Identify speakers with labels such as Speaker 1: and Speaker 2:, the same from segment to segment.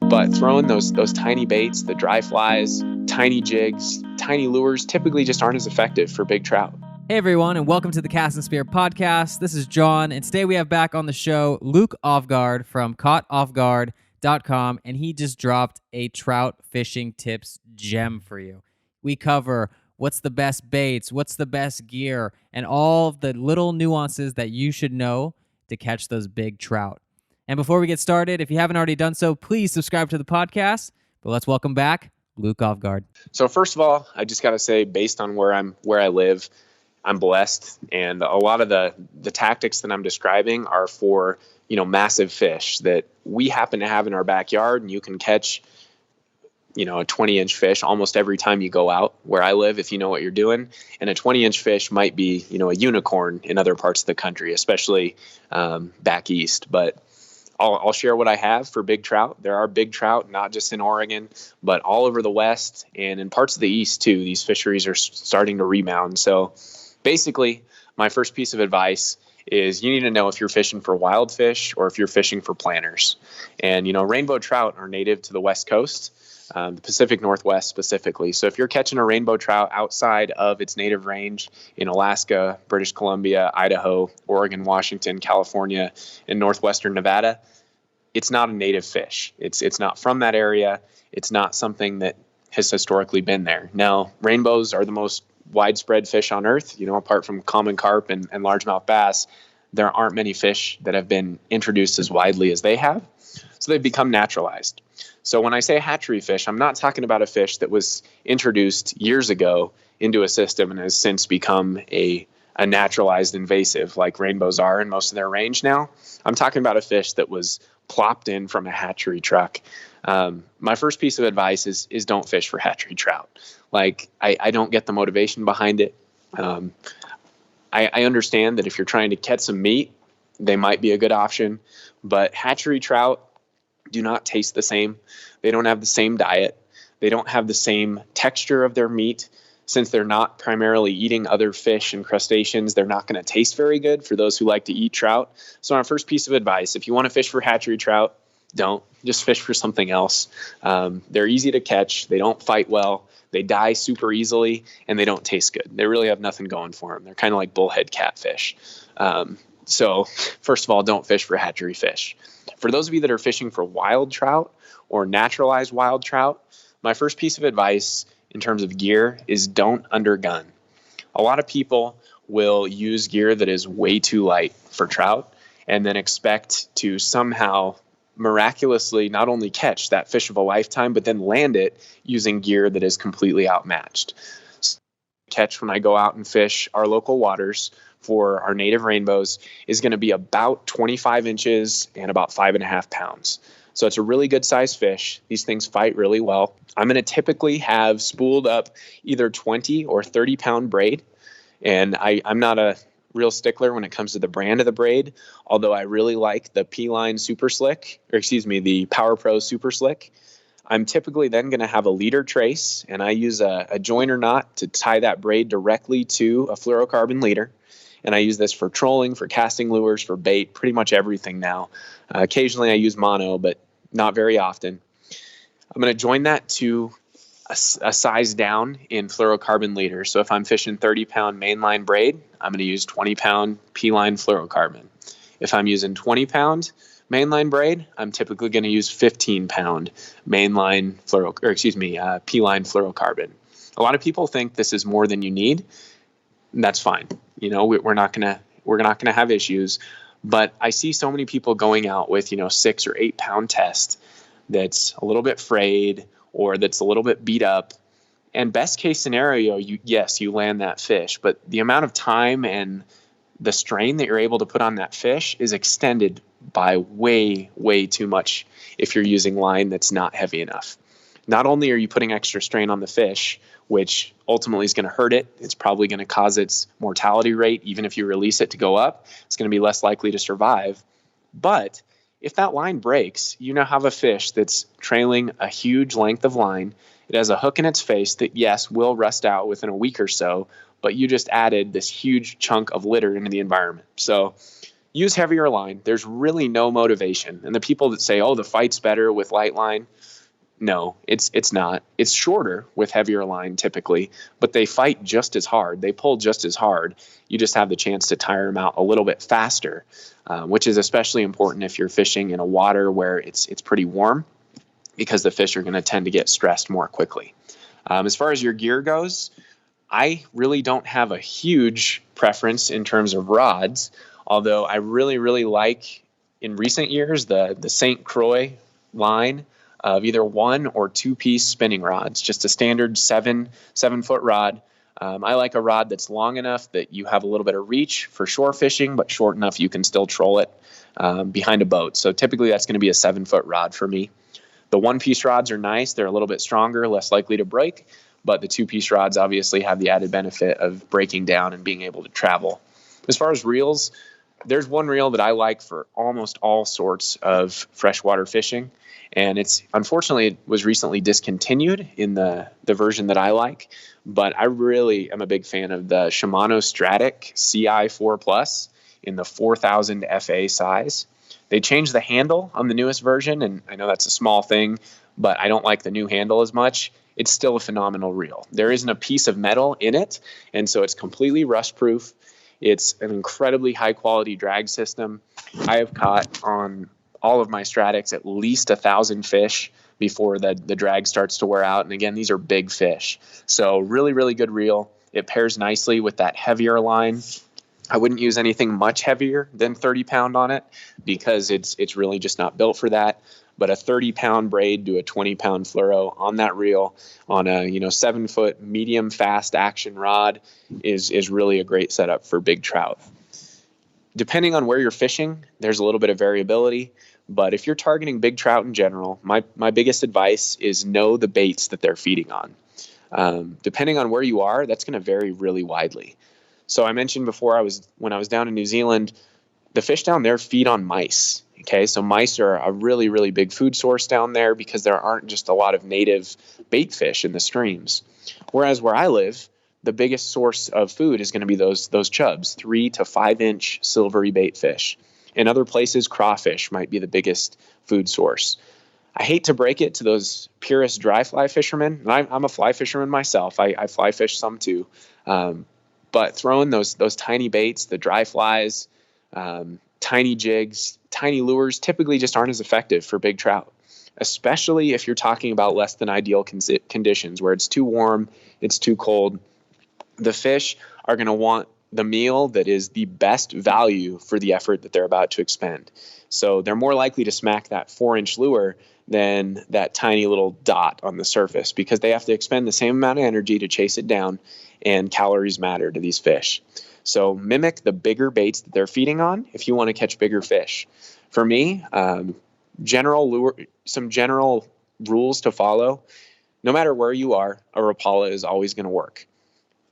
Speaker 1: But throwing those tiny baits, the dry flies, tiny jigs, tiny lures typically just aren't as effective for big trout.
Speaker 2: Hey everyone, and welcome to the Cast and Spear podcast. This is John, and today we have back on the show Luke Offguard from CaughtOffGuard.com, and he just dropped a trout fishing tips gem for you. We cover what's the best baits, what's the best gear, and all the little nuances that you should know to catch those big trout. And before we get started, if you haven't already done so, please subscribe to the podcast. But let's welcome back Luke Offguard.
Speaker 1: So first of all, I just got to say, based on where I live, I'm blessed, and a lot of the tactics that I'm describing are for, massive fish that we happen to have in our backyard, and you can catch, a 20-inch fish almost every time you go out where I live, if you know what you're doing. And a 20-inch fish might be, a unicorn in other parts of the country, especially back east. But I'll share what I have for big trout. There are big trout, not just in Oregon, but all over the West and in parts of the East too. These fisheries are starting to rebound. So basically, my first piece of advice is you need to know if you're fishing for wild fish or if you're fishing for planters. And, rainbow trout are native to the West Coast, the Pacific Northwest specifically. So if you're catching a rainbow trout outside of its native range in Alaska, British Columbia, Idaho, Oregon, Washington, California, and northwestern Nevada, it's not a native fish. It's not from that area. It's not something that has historically been there. Now, rainbows are the most widespread fish on earth. Apart from common carp and largemouth bass, there aren't many fish that have been introduced as widely as they have. So they've become naturalized. So when I say hatchery fish, I'm not talking about a fish that was introduced years ago into a system and has since become a naturalized invasive like rainbows are in most of their range now. I'm talking about a fish that was plopped in from a hatchery truck. My first piece of advice is don't fish for hatchery trout. I don't get the motivation behind it. I understand that if you're trying to catch some meat, they might be a good option, but hatchery trout do not taste the same. They don't have the same diet. They don't have the same texture of their meat. Since they're not primarily eating other fish and crustaceans, they're not going to taste very good for those who like to eat trout. So our first piece of advice, if you want to fish for hatchery trout, don't. Just fish for something else. They're easy to catch. They don't fight well. They die super easily, and they don't taste good. They really have nothing going for them. They're kind of like bullhead catfish. So first of all, don't fish for hatchery fish. For those of you that are fishing for wild trout or naturalized wild trout, my first piece of advice in terms of gear is don't undergun. A lot of people will use gear that is way too light for trout and then expect to somehow miraculously not only catch that fish of a lifetime, but then land it using gear that is completely outmatched. Catch when I go out and fish our local waters for our native rainbows is going to be about 25 inches and about 5.5 pounds. So it's a really good size fish. These things fight really well. I'm going to typically have spooled up either 20 or 30 pound braid. And I'm not a real stickler when it comes to the brand of the braid, although I really like the P-Line Super Slick, the Power Pro Super Slick. I'm typically then going to have a leader trace, and I use a joiner knot to tie that braid directly to a fluorocarbon leader. And I use this for trolling, for casting lures, for bait, pretty much everything now. Occasionally I use mono, but not very often. I'm going to join that to a size down in fluorocarbon leader. So if I'm fishing 30-pound mainline braid, I'm going to use 20-pound P-Line fluorocarbon. If I'm using 20-pound mainline braid, I'm typically going to use 15-pound mainline P-Line fluorocarbon. A lot of people think this is more than you need. That's fine. We're not gonna have issues. But I see so many people going out with 6 or 8 pound test that's a little bit frayed or that's a little bit beat up. And best case scenario, you land that fish, but the amount of time and the strain that you're able to put on that fish is extended by way, way too much if you're using line that's not heavy enough. Not only are you putting extra strain on the fish, which ultimately is going to hurt it, it's probably going to cause its mortality rate, even if you release it to go up, it's going to be less likely to survive. But if that line breaks, you now have a fish that's trailing a huge length of line. It has a hook in its face that, yes, will rust out within a week or so, but you just added this huge chunk of litter into the environment. So use heavier line. There's really no motivation. And the people that say, oh, the fight's better with light line, No, it's not. It's shorter with heavier line typically, but they fight just as hard. They pull just as hard. You just have the chance to tire them out a little bit faster, which is especially important if you're fishing in a water where it's pretty warm, because the fish are going to tend to get stressed more quickly. As far as your gear goes, I really don't have a huge preference in terms of rods, although I really like, in recent years, the St. Croix line of either 1 or 2 piece spinning rods, just a standard 7-foot rod. I like a rod that's long enough that you have a little bit of reach for shore fishing, but short enough you can still troll it behind a boat. So typically that's going to be a 7-foot rod for me. The 1-piece rods are nice. They're a little bit stronger, less likely to break, but the 2-piece rods obviously have the added benefit of breaking down and being able to travel. As far as reels, there's one reel that I like for almost all sorts of freshwater fishing, and it's unfortunately it was recently discontinued in the version that I like, but I really am a big fan of the Shimano Stratic CI4 Plus in the 4000 FA size. They changed the handle on the newest version, and I know that's a small thing, but I don't like the new handle as much. It's still a phenomenal reel. There isn't a piece of metal in it, and so it's completely rust-proof. It's an incredibly high-quality drag system. I have caught on all of my Stratics at least 1,000 fish before the drag starts to wear out, and again, these are big fish. So really good reel. It pairs nicely with that heavier line. I wouldn't use anything much heavier than 30 pound on it, because it's really just not built for that. But a 30 pound braid to a 20 pound fluoro on that reel on a 7-foot medium fast action rod is really a great setup for big trout. Depending on where you're fishing, there's a little bit of variability, but if you're targeting big trout in general, my biggest advice is know the baits that they're feeding on. Depending on where you are, that's going to vary really widely. So I mentioned before, when I was down in New Zealand, the fish down there feed on mice. Okay, so mice are a really big food source down there because there aren't just a lot of native bait fish in the streams. Whereas where I live, the biggest source of food is going to be those chubs, 3 to 5 inch silvery bait fish. In other places, crawfish might be the biggest food source. I hate to break it to those purist dry fly fishermen, and I'm a fly fisherman myself. I fly fish some too. But throwing those tiny baits, the dry flies, tiny jigs, tiny lures typically just aren't as effective for big trout, especially if you're talking about less than ideal conditions where it's too warm, it's too cold. The fish are going to want the meal that is the best value for the effort that they're about to expend. So they're more likely to smack that 4-inch lure than that tiny little dot on the surface, because they have to expend the same amount of energy to chase it down, and calories matter to these fish. So mimic the bigger baits that they're feeding on if you want to catch bigger fish. For me, some general rules to follow. No matter where you are, a Rapala is always going to work.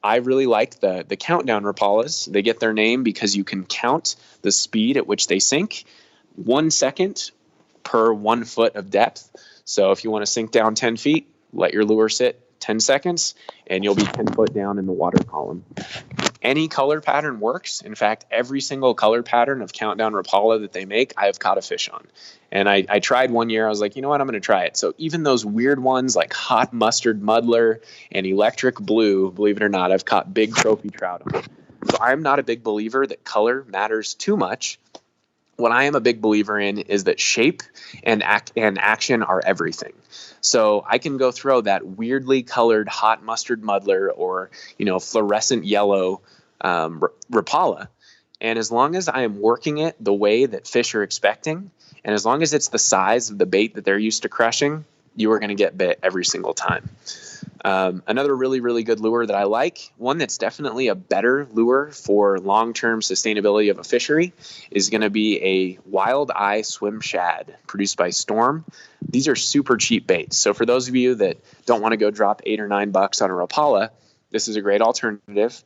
Speaker 1: I really like the countdown Rapalas. They get their name because you can count the speed at which they sink, 1 second per 1 foot of depth. So if you want to sink down 10 feet, let your lure sit 10 seconds, and you'll be 10 foot down in the water column. Any color pattern works. In fact, every single color pattern of countdown Rapala that they make, I have caught a fish on. And I tried one year. I was like, you know what? I'm going to try it. So even those weird ones like hot mustard muddler and electric blue, believe it or not, I've caught big trophy trout on. So I'm not a big believer that color matters too much. What I am a big believer in is that shape and action are everything. So I can go throw that weirdly colored hot mustard muddler or, fluorescent yellow Rapala. And as long as I am working it the way that fish are expecting, and as long as it's the size of the bait that they're used to crushing, you are going to get bit every single time. Another really good lure that I like, one that's definitely a better lure for long-term sustainability of a fishery, is going to be a Wild Eye Swim Shad produced by Storm. These are super cheap baits. So for those of you that don't want to go drop $8 or $9 on a Rapala, this is a great alternative.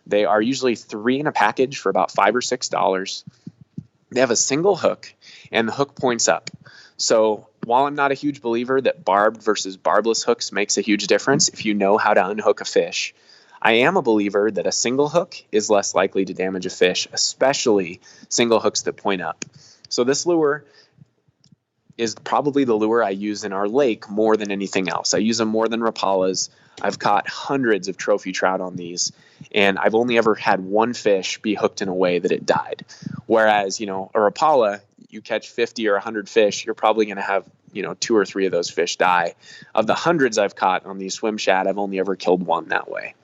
Speaker 1: They are usually 3 in a package for about $5 or $6. They have a single hook, and the hook points up. So while I'm not a huge believer that barbed versus barbless hooks makes a huge difference if you know how to unhook a fish, I am a believer that a single hook is less likely to damage a fish, especially single hooks that point up. So this lure, is probably the lure I use in our lake more than anything else. I use them more than Rapalas. I've caught hundreds of trophy trout on these, and I've only ever had one fish be hooked in a way that it died. Whereas, a Rapala, you catch 50 or 100 fish, you're probably going to have, 2 or 3 of those fish die. Of the hundreds I've caught on these swim shad, I've only ever killed one that way.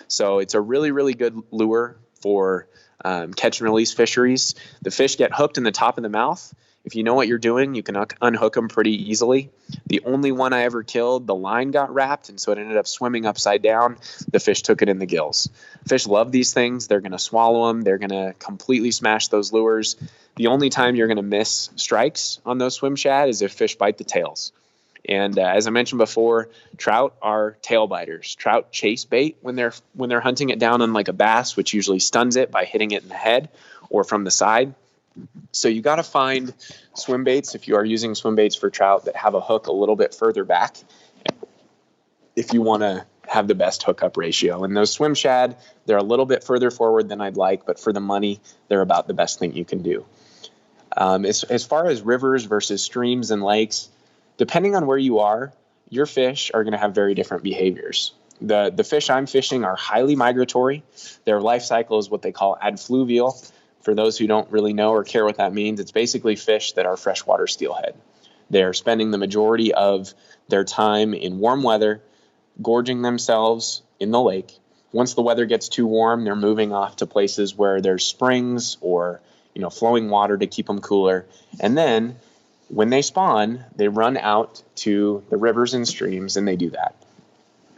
Speaker 1: So it's a really, really good lure for catch and release fisheries. The fish get hooked in the top of the mouth. If you know what you're doing, you can unhook them pretty easily. The only one I ever killed, the line got wrapped, and so it ended up swimming upside down. The fish took it in the gills. Fish love these things. They're going to swallow them. They're going to completely smash those lures. The only time you're going to miss strikes on those swim shad is if fish bite the tails. And as I mentioned before, trout are tail biters. Trout chase bait when they're hunting it down on like a bass, which usually stuns it by hitting it in the head or from the side. So you got to find swim baits, if you are using swim baits for trout, that have a hook a little bit further back if you want to have the best hookup ratio. And those swim shad, they're a little bit further forward than I'd like, but for the money, they're about the best thing you can do. As far as rivers versus streams and lakes, depending on where you are, your fish are going to have very different behaviors. The fish I'm fishing are highly migratory. Their life cycle is what they call adfluvial. For those who don't really know or care what that means, it's basically fish that are freshwater steelhead. They're spending the majority of their time in warm weather, gorging themselves in the lake. Once the weather gets too warm, they're moving off to places where there's springs or flowing water to keep them cooler. And then when they spawn, they run out to the rivers and streams, and they do that.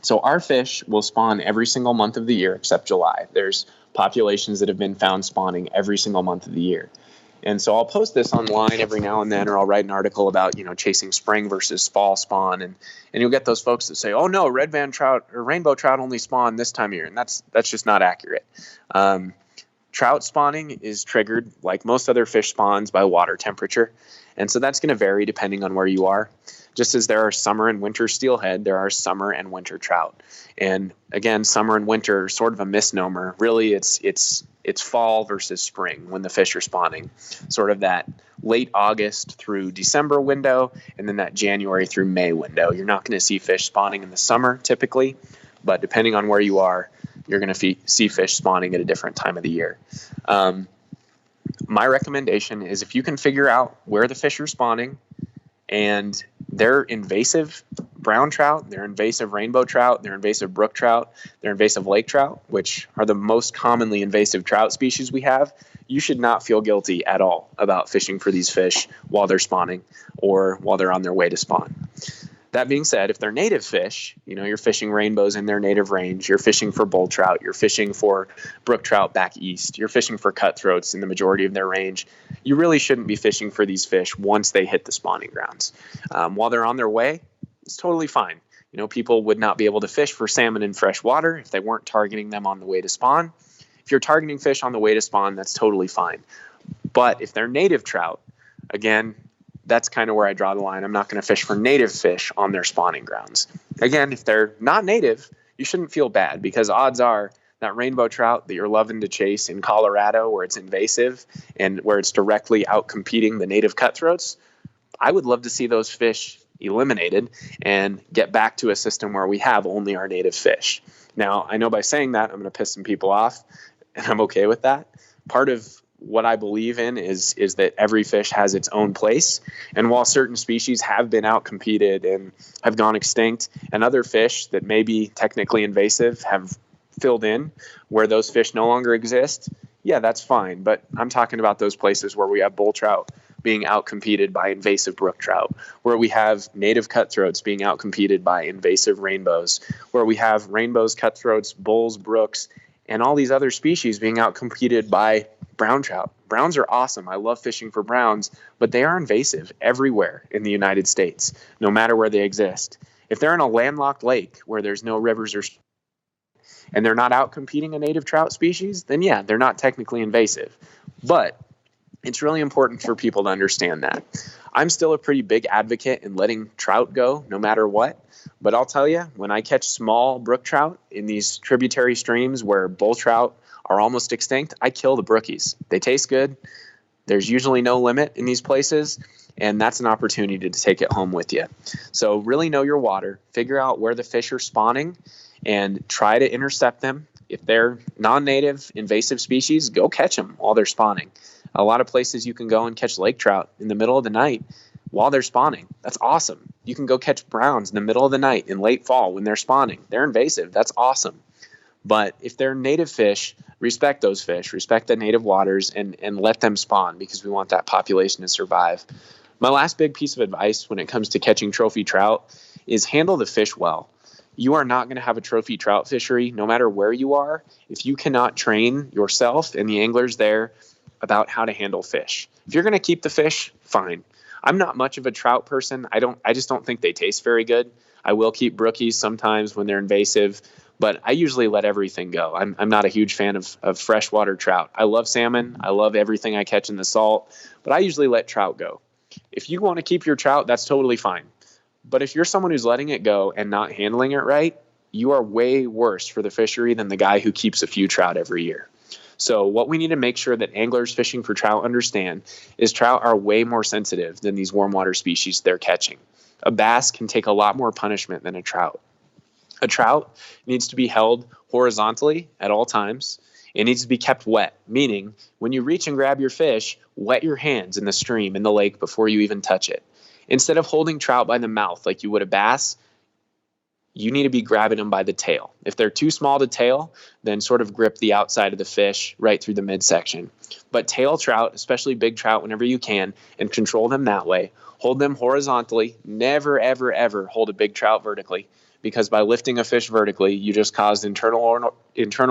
Speaker 1: So our fish will spawn every single month of the year except July. There's populations that have been found spawning every single month of the year. And so I'll post this online every now and then, or I'll write an article about, chasing spring versus fall spawn. And you'll get those folks that say, oh no, red band trout or rainbow trout only spawn this time of year. And that's just not accurate. Trout spawning is triggered, like most other fish spawns, by water temperature. And so that's going to vary depending on where you are. Just as there are summer and winter steelhead, there are summer and winter trout. And again, summer and winter are sort of a misnomer. Really, it's fall versus spring when the fish are spawning. Sort of that late August through December window, and then that January through May window. You're not going to see fish spawning in the summer typically, but depending on where you are, you're going to see fish spawning at a different time of the year. My recommendation is if you can figure out where the fish are spawning, and they're invasive brown trout, they're invasive rainbow trout, they're invasive brook trout, they're invasive lake trout, which are the most commonly invasive trout species we have, you should not feel guilty at all about fishing for these fish while they're spawning or while they're on their way to spawn. That being said, if they're native fish, you're fishing rainbows in their native range, you're fishing for bull trout, you're fishing for brook trout back east, you're fishing for cutthroats in the majority of their range, you really shouldn't be fishing for these fish once they hit the spawning grounds. While they're on their way, it's totally fine. People would not be able to fish for salmon in fresh water if they weren't targeting them on the way to spawn. If you're targeting fish on the way to spawn, that's totally fine. But if they're native trout, again, that's kind of where I draw the line. I'm not going to fish for native fish on their spawning grounds. Again, if they're not native, you shouldn't feel bad, because odds are that rainbow trout that you're loving to chase in Colorado, where it's invasive and where it's directly out competing the native cutthroats, I would love to see those fish eliminated and get back to a system where we have only our native fish. Now, I know by saying that, I'm going to piss some people off, and I'm okay with that. Part of what I believe in is that every fish has its own place. And while certain species have been outcompeted and have gone extinct, and other fish that may be technically invasive have filled in where those fish no longer exist, yeah, that's fine. But I'm talking about those places where we have bull trout being outcompeted by invasive brook trout, where we have native cutthroats being outcompeted by invasive rainbows, where we have rainbows, cutthroats, bulls, brooks, and all these other species being outcompeted by brown trout. Browns are awesome. I love fishing for browns, but they are invasive everywhere in the United States, no matter where they exist. If they're in a landlocked lake where there's no rivers and they're not outcompeting a native trout species, then yeah, they're not technically invasive. But it's really important for people to understand that. I'm still a pretty big advocate in letting trout go no matter what. But I'll tell you, when I catch small brook trout in these tributary streams where bull trout are almost extinct, I kill the brookies. They taste good. There's usually no limit in these places, and that's an opportunity to take it home with you. So really know your water, figure out where the fish are spawning, and try to intercept them. If they're non-native invasive species, go catch them while they're spawning. A lot of places you can go and catch lake trout in the middle of the night while they're spawning. That's awesome. You can go catch browns in the middle of the night in late fall when they're spawning. They're invasive. That's awesome. But if they're native fish, respect those fish, respect the native waters, and let them spawn, because we want that population to survive. My last big piece of advice when it comes to catching trophy trout is handle the fish well. You are not going to have a trophy trout fishery, no matter where you are, if you cannot train yourself and the anglers there about how to handle fish. If you're going to keep the fish, fine. I'm not much of a trout person. I just don't think they taste very good. I will keep brookies sometimes when they're invasive, but I usually let everything go. I'm not a huge fan of freshwater trout. I love salmon. I love everything I catch in the salt, but I usually let trout go. If you want to keep your trout, that's totally fine. But if you're someone who's letting it go and not handling it right, you are way worse for the fishery than the guy who keeps a few trout every year. So what we need to make sure that anglers fishing for trout understand is trout are way more sensitive than these warm water species they're catching. A bass can take a lot more punishment than a trout. A trout needs to be held horizontally at all times. It needs to be kept wet, meaning when you reach and grab your fish, wet your hands in the stream, in the lake, before you even touch it. Instead of holding trout by the mouth like you would a bass, you need to be grabbing them by the tail. If they're too small to tail, then sort of grip the outside of the fish right through the midsection. But tail trout, especially big trout, whenever you can, and control them that way. Hold them horizontally. Never, ever, ever hold a big trout vertically, because by lifting a fish vertically, you just caused internal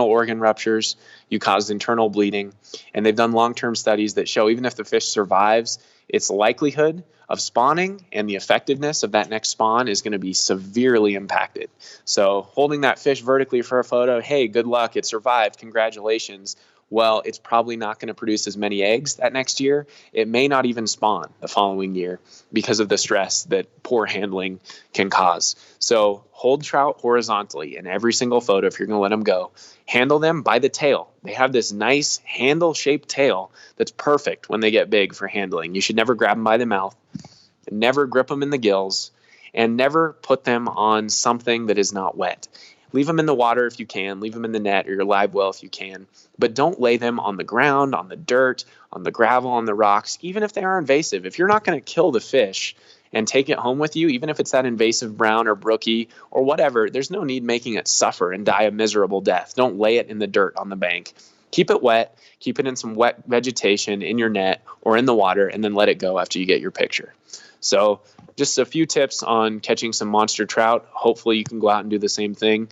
Speaker 1: organ ruptures, you caused internal bleeding, and they've done long-term studies that show even if the fish survives, its likelihood of spawning and the effectiveness of that next spawn is going to be severely impacted. So holding that fish vertically for a photo, hey, good luck, it survived, congratulations. Well, it's probably not going to produce as many eggs that next year. It may not even spawn the following year because of the stress that poor handling can cause. So hold trout horizontally in every single photo if you're going to let them go. Handle them by the tail. They have this nice handle-shaped tail that's perfect when they get big for handling. You should never grab them by the mouth, never grip them in the gills, and never put them on something that is not wet. Leave them in the water if you can. Leave them in the net or your live well if you can. But don't lay them on the ground, on the dirt, on the gravel, on the rocks, even if they are invasive. If you're not going to kill the fish and take it home with you, even if it's that invasive brown or brookie or whatever, there's no need making it suffer and die a miserable death. Don't lay it in the dirt on the bank. Keep it wet. Keep it in some wet vegetation in your net or in the water, and then let it go after you get your picture. So just a few tips on catching some monster trout. Hopefully you can go out and do the same thing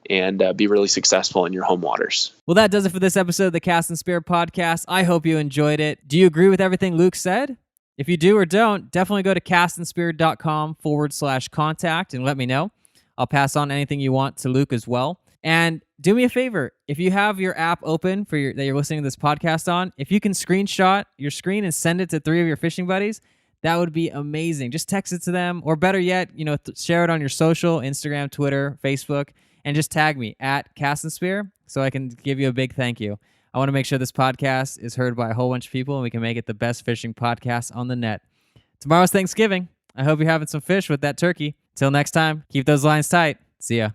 Speaker 1: and be really successful in your home waters.
Speaker 2: Well, that does it for this episode of the Cast and Spear podcast. I hope you enjoyed it. Do you agree with everything Luke said? If you do or don't, definitely go to castandspear.com/contact and let me know. I'll pass on anything you want to Luke as well. And do me a favor, if you have your app open that you're listening to this podcast on, if you can screenshot your screen and send it to 3 of your fishing buddies, that would be amazing. Just text it to them, or better yet, share it on your social, Instagram, Twitter, Facebook, and just tag me at Cast and Spear so I can give you a big thank you. I want to make sure this podcast is heard by a whole bunch of people and we can make it the best fishing podcast on the net. Tomorrow's Thanksgiving. I hope you're having some fish with that turkey. Till next time, keep those lines tight. See ya.